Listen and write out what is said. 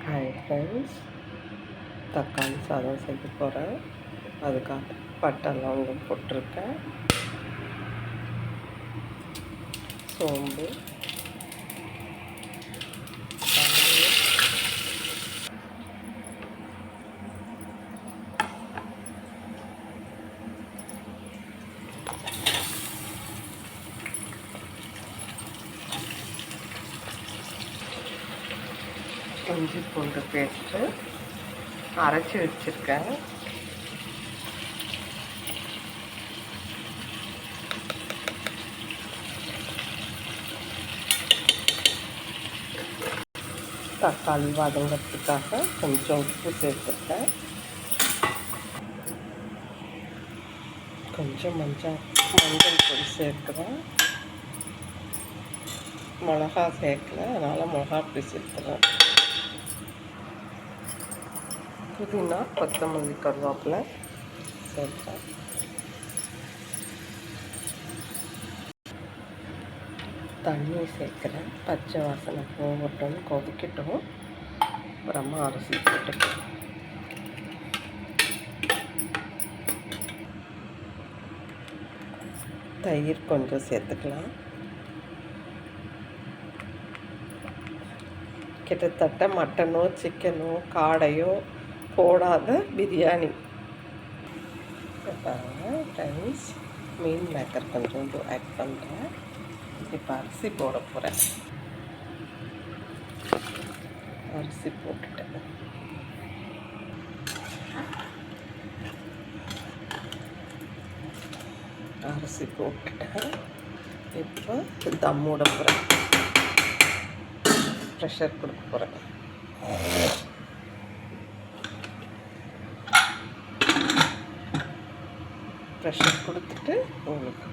Hi friends, தக்காளி சாதம் செய்ய போகிறேன். அதுக்காக பட்டை லவங்கம் போட்டிருக்கேன், சோம்பு, இஞ்சி பூண்டு பேஸ்ட்டு அரைச்சி வச்சுருக்கேன். தக்காளி வதங்கிறதுக்காக கொஞ்சம் உப்பு சேர்த்துருக்கேன். கொஞ்சம் மஞ்சள் பொடி சேர்க்குறேன். மிளகா சேர்க்கல, அதனால் மிளகா பொடி சேர்த்துறேன். புதினா, கொத்தமல்லி, கருவேப்பிலை சேர்த்தேன். தண்ணி சேர்க்குறேன். பச்சை வாசனை போகட்டும், கொதிக்கட்டும். அப்புறமா அரிசி போட்டுக்கலாம். தயிர் கொஞ்சம் சேர்த்துக்கலாம். கிட்டத்தட்ட மட்டனோ சிக்கனோ காடையோ போடாத பிரியாணி. பாருங்கள் ஃப்ரெண்ட்ஸ், மீன் மேக்கர் கொஞ்சோண்டு ஆட் பண்ணுறேன். இப்போ அரிசி போட போகிறேன். அரிசி போட்டுட்டேன். அரிசி போட்டுட்டேன். இப்போ தம்மோட போகிறேன். ப்ரெஷர் கொடுக்க போகிறேன். ப்ரெஷர் கொடுத்துட்டு உங்களுக்கு